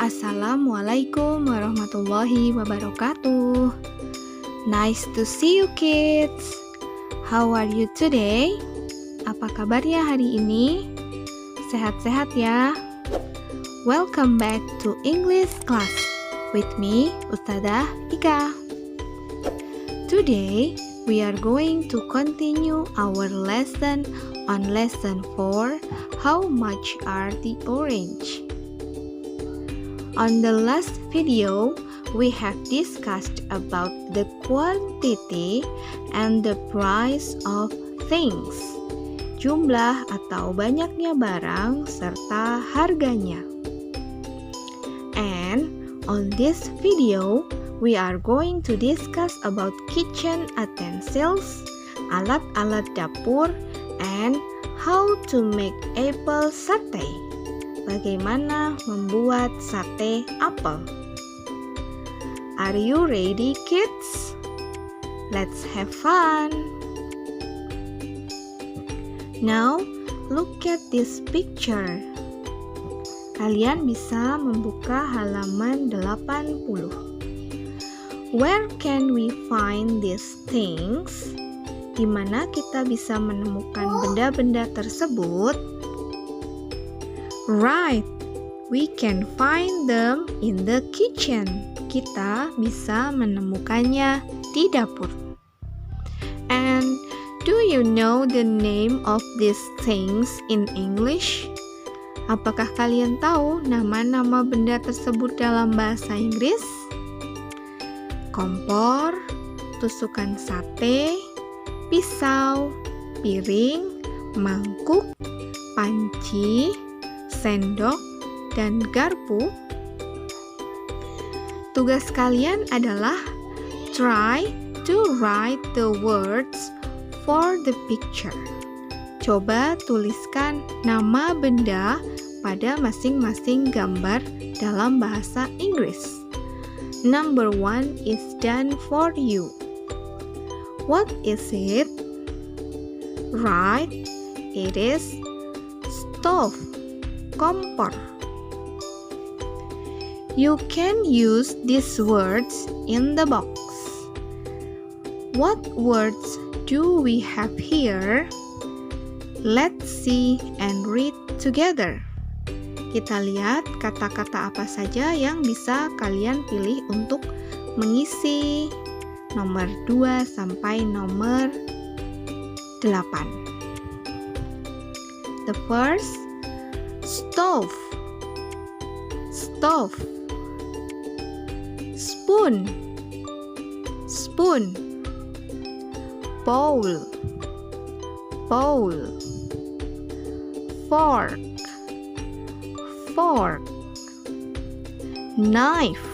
Assalamualaikum warahmatullahi wabarakatuh. Nice to see you kids. How are you today? Apa kabarnya hari ini? Sehat-sehat ya? Welcome back to English class with me, Ustadzah Ika. Today, we are going to continue our lesson on lesson 4, How much are the orange? On the last video, we have discussed about the quantity and the price of things. Jumlah atau banyaknya barang serta harganya. And on this video, we are going to discuss about kitchen utensils, alat-alat dapur, and how to make apple satay. Bagaimana membuat sate apel? Are you ready, kids? Let's have fun! Now, look at this picture. Kalian bisa membuka halaman 80. Where can we find these things? Di mana kita bisa menemukan benda-benda tersebut? Right, we can find them in the kitchen. Kita bisa menemukannya di dapur. And do you know the name of these things in English? Apakah kalian tahu nama-nama benda tersebut dalam bahasa Inggris? Kompor, tusukan sate, pisau, piring, mangkuk, panci, sendok, dan garpu. Tugas kalian adalah try to write the words for the picture. Coba tuliskan nama benda pada masing-masing gambar dalam bahasa Inggris. Number 1 is done for you. What is it? Right, it is stove. Kompor. You can use these words in the box. What words do we have here? Let's see and read together. Kita lihat kata-kata apa saja yang bisa kalian pilih untuk mengisi nomor 2 sampai nomor 8. The first, stove, stove. Spoon, spoon. Bowl, bowl. Fork, fork. Knife,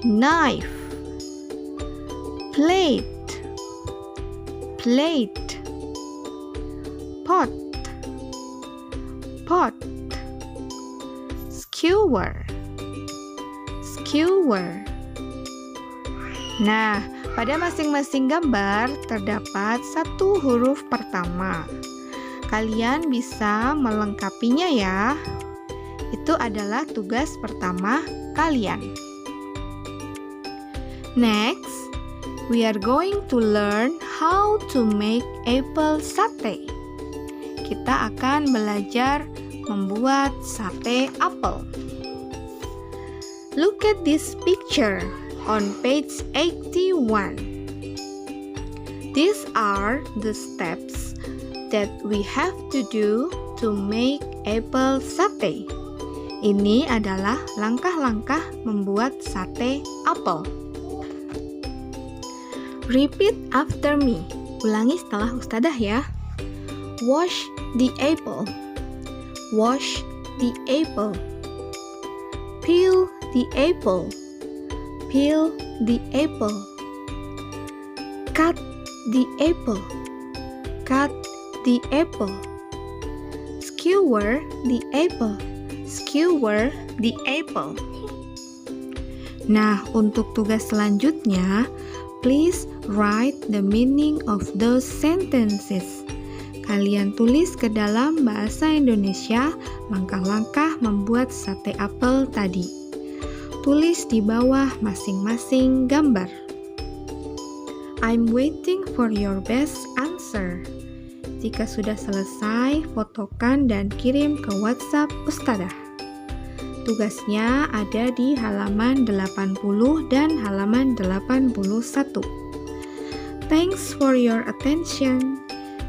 knife. Plate, plate. Pot, pot. Skewer, skewer. Nah, pada masing-masing gambar terdapat satu huruf pertama. Kalian bisa melengkapinya ya. Itu adalah tugas pertama kalian. Next, we are going to learn how to make apple satay. Kita akan belajar membuat sate apel. Look at this picture on page 81. These are the steps that we have to do to make apple satay. Ini adalah langkah-langkah membuat sate apel. Repeat after me. Ulangi setelah Ustadzah ya. Wash the apple. Wash the apple. Peel the apple. Peel the apple. Cut the apple. Cut the apple. Skewer the apple. Skewer the apple. Nah, untuk tugas selanjutnya, please write the meaning of those sentences. Kalian tulis ke dalam bahasa Indonesia langkah-langkah membuat sate apel tadi. Tulis di bawah masing-masing gambar. I'm waiting for your best answer. Jika sudah selesai, fotokan dan kirim ke WhatsApp Ustadzah. Tugasnya ada di halaman 80 dan halaman 81. Thanks for your attention.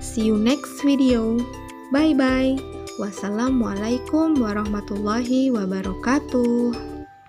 See you next video. Bye-bye. Wassalamualaikum warahmatullahi wabarakatuh.